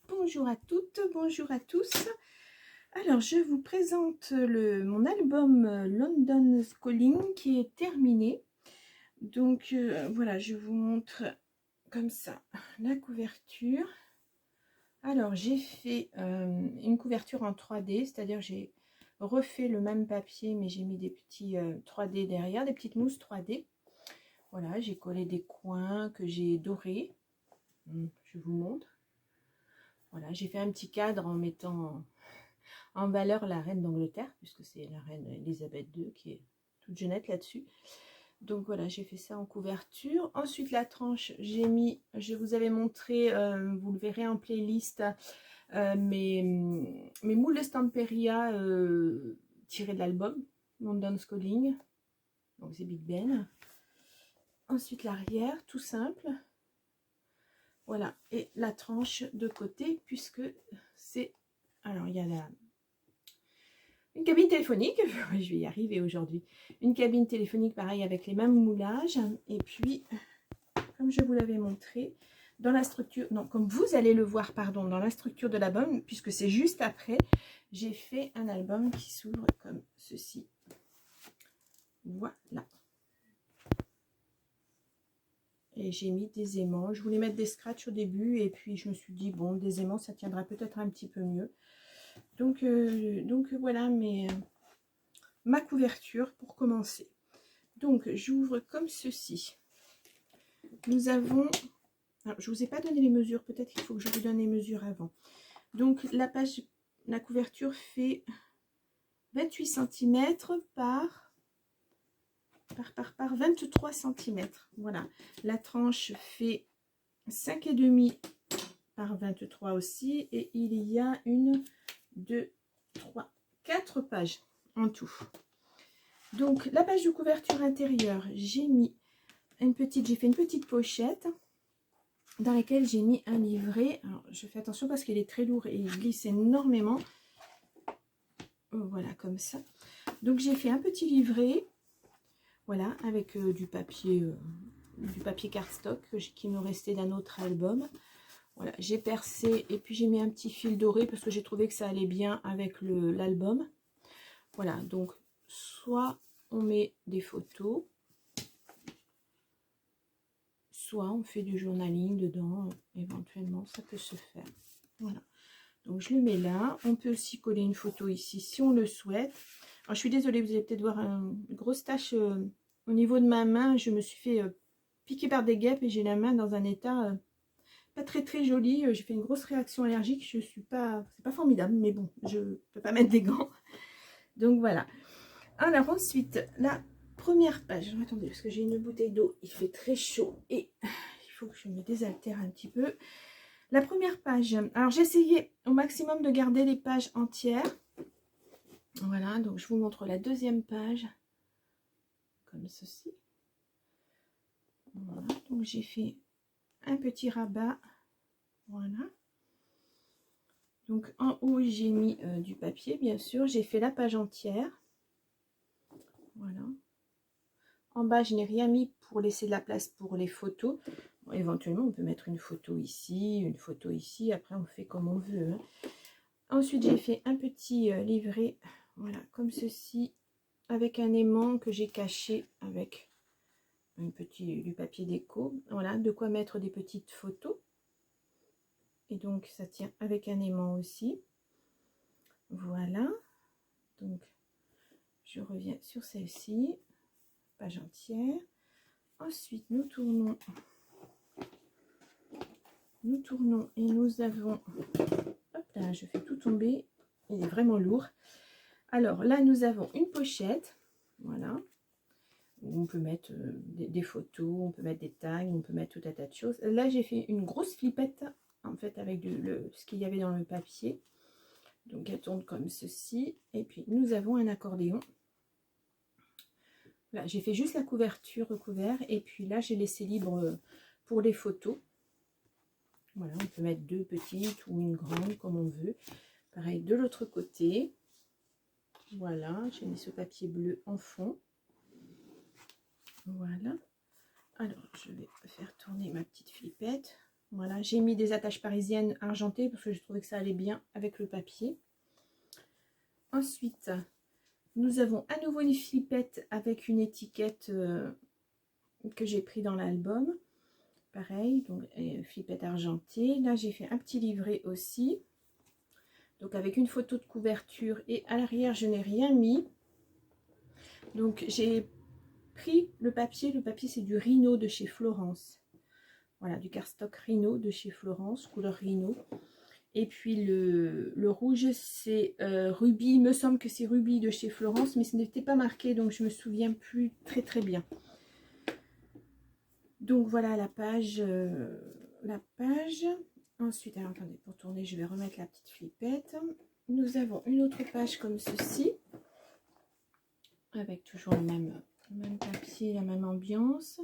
Bonjour à toutes, bonjour à tous. Alors, je vous présente mon album London Calling qui est terminé. Donc, voilà, je vous montre comme ça la couverture. Alors, j'ai fait une couverture en 3D, c'est-à-dire j'ai refait le même papier, mais j'ai mis des petits 3D derrière, des petites mousses 3D. Voilà, j'ai collé des coins que j'ai dorés. Je vous montre. Voilà, j'ai fait un petit cadre en mettant en valeur la reine d'Angleterre, puisque c'est la reine Elisabeth II qui est toute jeunette là-dessus. Donc voilà, j'ai fait ça en couverture. Ensuite, la tranche, j'ai mis, je vous avais montré, vous le verrez en playlist, mes moules de Stamperia tirés de l'album London Calling. Donc c'est Big Ben. Ensuite, l'arrière, tout simple. Voilà, et la tranche de côté, puisque c'est... Alors, il y a une cabine téléphonique, je vais y arriver aujourd'hui. Une cabine téléphonique, pareil, avec les mêmes moulages. Et puis, comme je vous l'avais montré, dans la structure... Non, comme vous allez le voir, pardon, dans la structure de l'album, puisque c'est juste après, j'ai fait un album qui s'ouvre comme ceci. Voilà. Et j'ai mis des aimants. Je voulais mettre des scratchs au début et puis je me suis dit, bon, des aimants, ça tiendra peut-être un petit peu mieux. Donc voilà ma couverture pour commencer. Donc, j'ouvre comme ceci. Nous avons... Alors, je ne vous ai pas donné les mesures. Peut-être qu'il faut que je vous donne les mesures avant. Donc, la couverture fait 28 cm par 23 cm. Voilà. La tranche fait 5,5 par 23 aussi. Et il y a 1, 2, 3, 4 pages en tout. Donc, la page de couverture intérieure, j'ai fait une petite pochette dans laquelle j'ai mis un livret. Alors, je fais attention parce qu'il est très lourd et il glisse énormément. Voilà, comme ça. Donc, j'ai fait un petit livret, voilà, avec du papier cardstock qui nous restait d'un autre album. Voilà, j'ai percé et puis j'ai mis un petit fil doré parce que j'ai trouvé que ça allait bien avec l'album. Voilà, donc, soit on met des photos, soit on fait du journaling dedans, éventuellement ça peut se faire. Voilà, donc je le mets là. On peut aussi coller une photo ici si on le souhaite. Alors je suis désolée, vous allez peut-être voir une grosse tache au niveau de ma main. Je me suis fait piquer par des guêpes et j'ai la main dans un état pas très joli. J'ai fait une grosse réaction allergique. Je suis pas, c'est pas formidable, mais bon, je peux pas mettre des gants. Donc voilà. Alors ensuite, la première page. Attendez, parce que j'ai une bouteille d'eau, il fait très chaud et il faut que je me désaltère un petit peu. La première page, alors j'ai essayé au maximum de garder les pages entières. Voilà, donc je vous montre la deuxième page, comme ceci. Voilà, donc j'ai fait un petit rabat. Voilà. Donc en haut, j'ai mis du papier, bien sûr. J'ai fait la page entière. Voilà. En bas, je n'ai rien mis pour laisser de la place pour les photos. Bon, éventuellement, on peut mettre une photo ici, une photo ici. Après, on fait comme on veut. Hein. Ensuite, j'ai fait un petit livret, voilà, comme ceci, avec un aimant que j'ai caché avec du papier déco. Voilà, de quoi mettre des petites photos. Et donc, ça tient avec un aimant aussi. Voilà. Donc, je reviens sur celle-ci. Page entière. Ensuite, nous tournons et nous avons... Hop là, je fais tout tomber. Il est vraiment lourd. Alors, là, nous avons une pochette. Voilà. On peut mettre des photos, on peut mettre des tags, on peut mettre tout un tas de choses. Là, j'ai fait une grosse flippette, en fait, avec ce qu'il y avait dans le papier. Donc, elle tourne comme ceci. Et puis, nous avons un accordéon. Là, j'ai fait juste la couverture recouvert. Et puis là, j'ai laissé libre pour les photos. Voilà, on peut mettre deux petites ou une grande, comme on veut. Pareil, de l'autre côté. Voilà, j'ai mis ce papier bleu en fond. Voilà. Alors, je vais faire tourner ma petite flippette. Voilà, j'ai mis des attaches parisiennes argentées parce que je trouvais que ça allait bien avec le papier. Ensuite, nous avons à nouveau une flippette avec une étiquette que j'ai pris dans l'album. Pareil, donc flippette argentée. Là, j'ai fait un petit livret aussi. Donc avec une photo de couverture et à l'arrière, je n'ai rien mis. Donc j'ai pris le papier. Le papier, c'est du Rhino de chez Florence. Voilà, du cardstock Rhino de chez Florence, couleur Rhino. Et puis le rouge, c'est Ruby. Il me semble que c'est Ruby de chez Florence, mais ce n'était pas marqué, donc je me souviens plus très bien. Donc voilà la page. Ensuite, alors attendez, pour tourner, je vais remettre la petite flippette. Nous avons une autre page comme ceci, avec toujours le même papier, la même ambiance.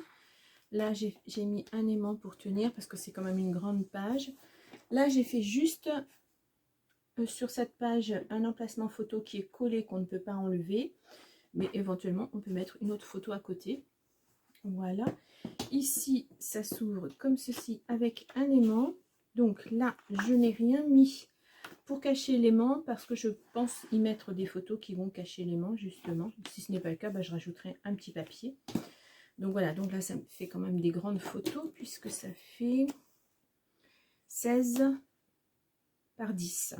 Là, j'ai mis un aimant pour tenir, parce que c'est quand même une grande page. Là, j'ai fait juste sur cette page un emplacement photo qui est collé, qu'on ne peut pas enlever. Mais éventuellement, on peut mettre une autre photo à côté. Voilà. Ici, ça s'ouvre comme ceci avec un aimant. Donc là, je n'ai rien mis pour cacher l'aimant parce que je pense y mettre des photos qui vont cacher l'aimant justement. Si ce n'est pas le cas, bah, je rajouterai un petit papier. Donc voilà, donc là, ça me fait quand même des grandes photos puisque ça fait 16 par 10.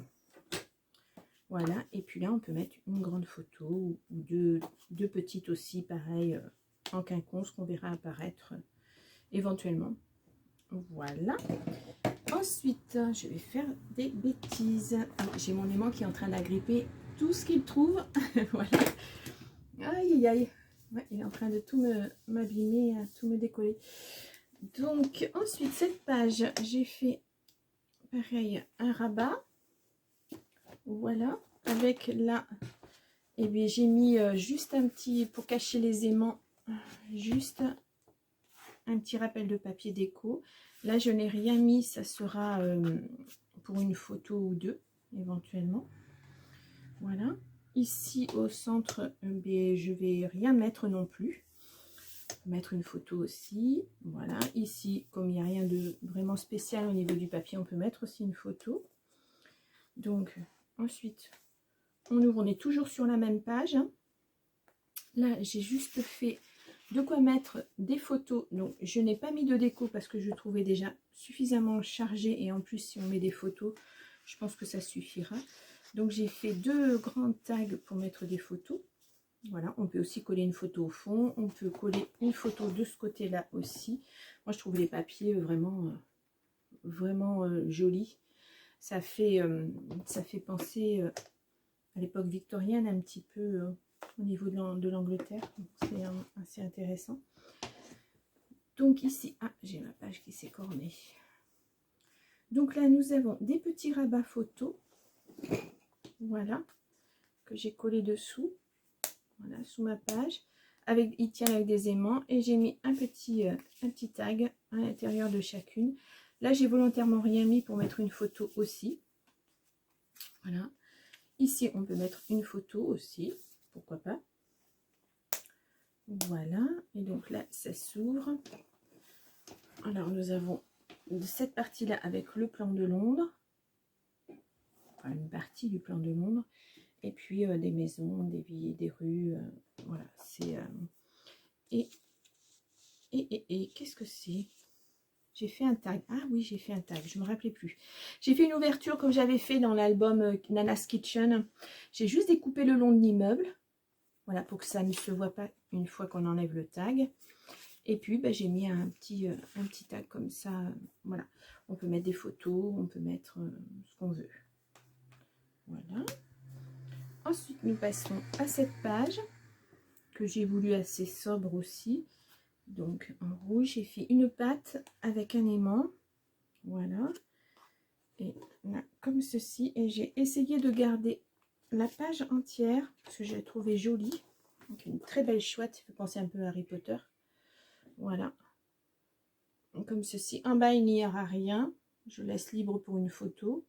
Voilà, et puis là, on peut mettre une grande photo ou deux petites aussi, pareil, en quinconce qu'on verra apparaître éventuellement. Voilà. Ensuite, je vais faire des bêtises. J'ai mon aimant qui est en train d'agripper tout ce qu'il trouve. Voilà. Aïe, aïe, aïe. Ouais, il est en train de tout m'abîmer, tout me décoller. Donc, ensuite, cette page, j'ai fait, pareil, un rabat. Voilà. Avec là, eh bien, j'ai mis juste un petit, pour cacher les aimants, juste un petit rappel de papier déco. Là, je n'ai rien mis, ça sera pour une photo ou deux, éventuellement. Voilà. Ici, au centre, bien, je vais rien mettre non plus. Mettre une photo aussi. Voilà. Ici, comme il n'y a rien de vraiment spécial au niveau du papier, on peut mettre aussi une photo. Donc, ensuite, on ouvre, on est toujours sur la même page. Là, j'ai juste fait de quoi mettre des photos. Donc, je n'ai pas mis de déco parce que je trouvais déjà suffisamment chargé. Et en plus, si on met des photos, je pense que ça suffira. Donc, j'ai fait deux grands tags pour mettre des photos. Voilà, on peut aussi coller une photo au fond. On peut coller une photo de ce côté-là aussi. Moi, je trouve les papiers vraiment jolis. Ça fait penser à l'époque victorienne un petit peu au niveau de l'Angleterre. C'est assez intéressant. Donc ici, j'ai ma page qui s'est cornée. Donc là, nous avons des petits rabats photos. Voilà, que j'ai collé dessous. Voilà, sous ma page. Ils tiennent avec des aimants. Et j'ai mis un petit tag à l'intérieur de chacune. Là, j'ai volontairement rien mis pour mettre une photo aussi. Voilà. Ici, on peut mettre une photo aussi. Pourquoi pas. Voilà. Et donc là, ça s'ouvre. Alors, nous avons cette partie-là avec le plan de Londres. Enfin, une partie du plan de Londres. Et puis, des maisons, des villes, des rues. Voilà. C'est... Et qu'est-ce que c'est? J'ai fait un tag. Ah oui, j'ai fait un tag. Je ne me rappelais plus. J'ai fait une ouverture comme j'avais fait dans l'album Nana's Kitchen. J'ai juste découpé le long de l'immeuble. Voilà, pour que ça ne se voit pas une fois qu'on enlève le tag. Et puis, ben, j'ai mis un petit tag comme ça. Voilà. On peut mettre des photos, on peut mettre ce qu'on veut. Voilà. Ensuite, nous passons à cette page que j'ai voulu assez sobre aussi. Donc, en rouge, j'ai fait une patte avec un aimant. Voilà. Et là, comme ceci. Et j'ai essayé de garder la page entière parce que je l'ai trouvée jolie. Donc, une très belle chouette. Ça fait penser un peu à Harry Potter. Voilà. Comme ceci. En bas, il n'y aura rien. Je laisse libre pour une photo.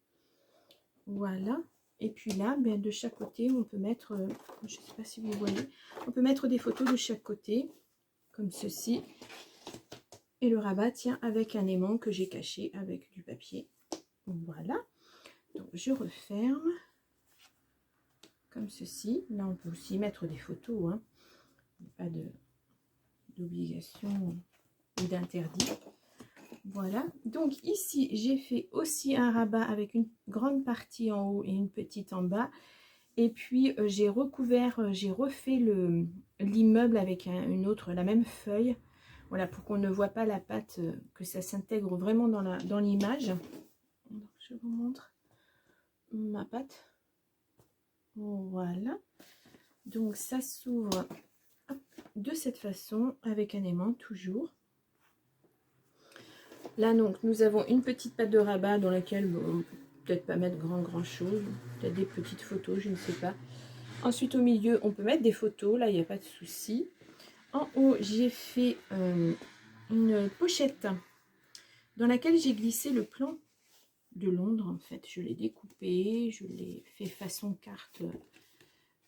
Voilà. Et puis là, ben, de chaque côté, on peut mettre, je ne sais pas si vous voyez, on peut mettre des photos de chaque côté, comme ceci. Et le rabat tient avec un aimant que j'ai caché avec du papier. Voilà. Donc je referme comme ceci. Là on peut aussi mettre des photos, hein. Pas d'obligation ou d'interdit. Voilà. Donc ici j'ai fait aussi un rabat avec une grande partie en haut et une petite en bas. Et puis j'ai recouvert, j'ai refait l'immeuble avec la même feuille. Voilà, pour qu'on ne voit pas la pâte, que ça s'intègre vraiment dans l'image. Je vous montre ma pâte. Voilà. Donc ça s'ouvre de cette façon avec un aimant toujours. Là donc nous avons une petite pâte de rabat dans laquelle bon, peut-être pas mettre grand chose, peut-être des petites photos, je ne sais pas. Ensuite au milieu on peut mettre des photos, là il n'y a pas de souci. En haut j'ai fait une pochette dans laquelle j'ai glissé le plan de Londres. En fait je l'ai découpé, je l'ai fait façon carte,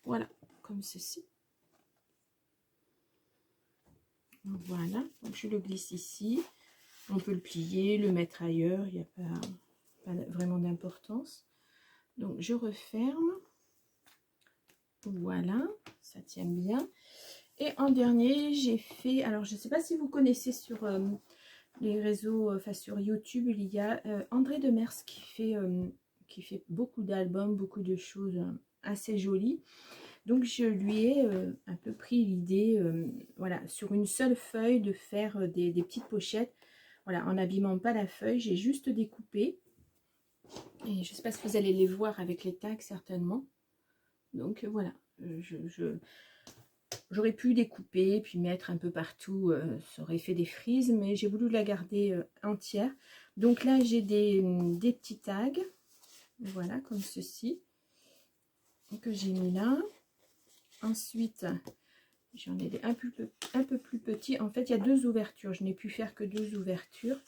voilà, comme ceci. Voilà, donc je le glisse ici. On peut le plier, le mettre ailleurs, il n'y a pas vraiment d'importance. Donc je referme. Voilà, ça tient bien. Et en dernier, j'ai fait, alors je ne sais pas si vous connaissez sur les réseaux, enfin sur YouTube, il y a André Demers qui fait beaucoup d'albums, beaucoup de choses assez jolies. Donc je lui ai un peu pris l'idée, voilà, sur une seule feuille de faire des petites pochettes. Voilà, en n'abîmant pas la feuille, j'ai juste découpé. Et je ne sais pas si vous allez les voir avec les tags certainement. Donc voilà, j'aurais pu découper puis mettre un peu partout, ça aurait fait des frises, mais j'ai voulu la garder entière. Donc là j'ai des petits tags, voilà, comme ceci, que j'ai mis là. Ensuite, j'en ai des un peu plus petits. En fait, il y a 2 ouvertures. Je n'ai pu faire que 2 ouvertures.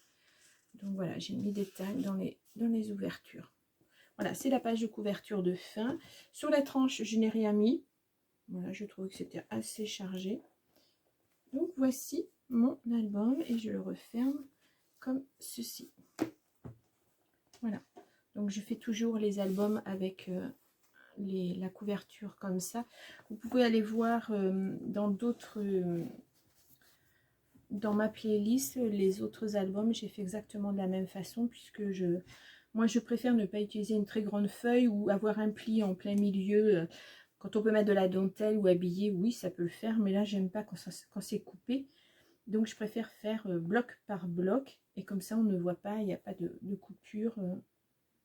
Donc voilà, j'ai mis des tags dans les ouvertures. Voilà, c'est la page de couverture de fin. Sur la tranche, je n'ai rien mis. Voilà, je trouvais que c'était assez chargé. Donc voici mon album et je le referme comme ceci. Voilà. Donc je fais toujours les albums avec la couverture comme ça. Vous pouvez aller voir dans d'autres... dans ma playlist, les autres albums, j'ai fait exactement de la même façon puisque moi je préfère ne pas utiliser une très grande feuille ou avoir un pli en plein milieu. Quand on peut mettre de la dentelle ou habiller, oui ça peut le faire, mais là j'aime pas quand c'est coupé. Donc je préfère faire bloc par bloc et comme ça on ne voit pas, il n'y a pas de coupure.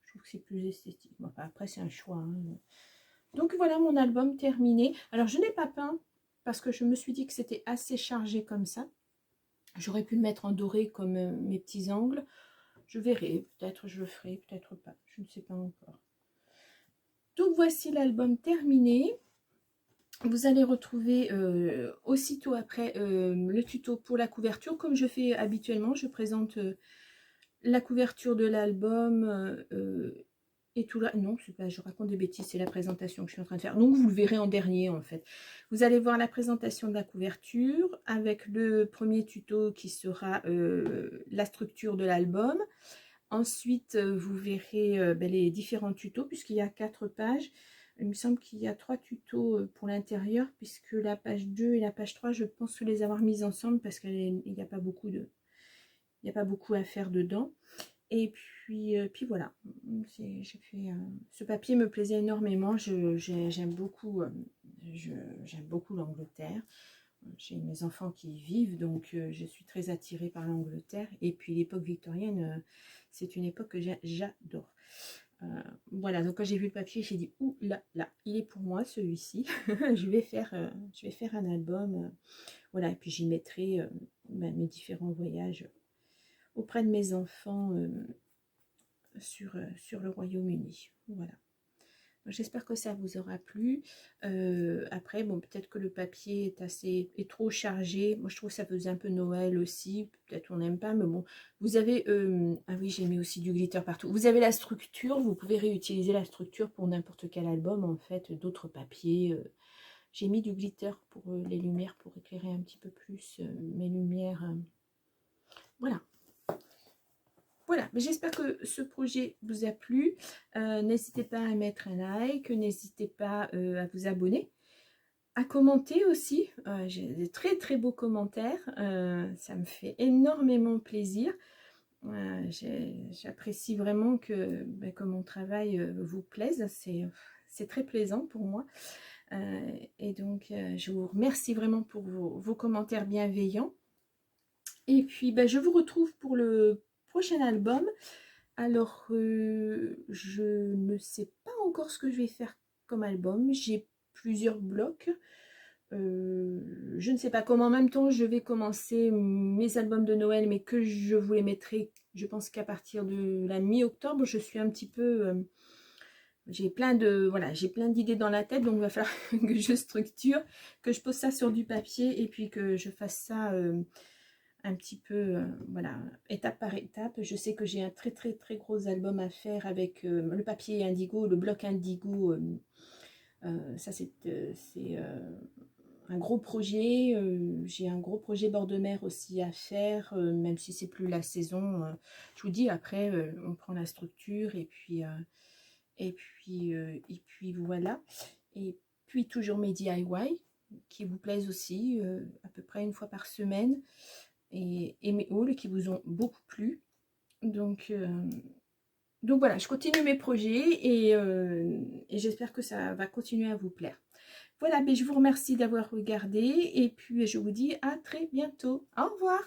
Je trouve que c'est plus esthétique. Bon, après c'est un choix, hein. Donc voilà mon album terminé. Alors je n'ai pas peint parce que je me suis dit que c'était assez chargé comme ça. J'aurais pu le mettre en doré comme mes petits angles. Je verrai, peut-être je le ferai, peut-être pas. Je ne sais pas encore. Donc voici l'album terminé. Vous allez retrouver aussitôt après le tuto pour la couverture. Comme je fais habituellement, je présente la couverture de l'album et tout là. Non, c'est pas, je raconte des bêtises, c'est la présentation que je suis en train de faire. Donc vous le verrez en dernier en fait. Vous allez voir la présentation de la couverture avec le premier tuto qui sera la structure de l'album. Ensuite, vous verrez les différents tutos puisqu'il y a 4 pages. Il me semble qu'il y a 3 tutos pour l'intérieur puisque la page 2 et la page 3, je pense les avoir mises ensemble parce qu'il n'y a pas beaucoup à faire dedans. Et puis voilà, j'ai fait, ce papier me plaisait énormément. J'aime beaucoup l'Angleterre. J'ai mes enfants qui y vivent, donc je suis très attirée par l'Angleterre. Et puis l'époque victorienne, c'est une époque que j'adore. Voilà, donc quand j'ai vu le papier, j'ai dit ouh là là, il est pour moi celui-ci. je vais faire un album, voilà, et puis j'y mettrai mes différents voyages auprès de mes enfants sur le Royaume-Uni. Voilà. J'espère que ça vous aura plu. Après, bon, peut-être que le papier est trop chargé. Moi, je trouve que ça faisait un peu Noël aussi. Peut-être on n'aime pas, mais bon. Vous avez... ah oui, j'ai mis aussi du glitter partout. Vous avez la structure. Vous pouvez réutiliser la structure pour n'importe quel album, en fait. D'autres papiers. J'ai mis du glitter pour les lumières, pour éclairer un petit peu plus mes lumières. Voilà. Voilà, mais j'espère que ce projet vous a plu. N'hésitez pas à mettre un like, n'hésitez pas à vous abonner, à commenter aussi. J'ai des très très beaux commentaires, ça me fait énormément plaisir. J'apprécie vraiment que mon travail vous plaise, c'est très plaisant pour moi. Et donc je vous remercie vraiment pour vos commentaires bienveillants. Et puis je vous retrouve pour le prochain album. Alors je ne sais pas encore ce que je vais faire comme album, j'ai plusieurs blocs. Je ne sais pas comment en même temps je vais commencer mes albums de Noël, mais que je vous les mettrai, je pense qu'à partir de la mi-octobre. Je suis un petit peu j'ai plein d'idées dans la tête, donc il va falloir que je structure, que je pose ça sur du papier et puis que je fasse ça un petit peu voilà, étape par étape. Je sais que j'ai un très très très gros album à faire avec le papier indigo, le bloc indigo. Ça c'est un gros projet. J'ai un gros projet bord de mer aussi à faire, même si c'est plus la saison. Je vous dis, après on prend la structure et puis voilà. Et puis toujours mes DIY qui vous plaisent aussi, à peu près une fois par semaine, et mes hauls qui vous ont beaucoup plu. Donc voilà, je continue mes projets et j'espère que ça va continuer à vous plaire. Voilà, mais je vous remercie d'avoir regardé et puis je vous dis à très bientôt. Au revoir.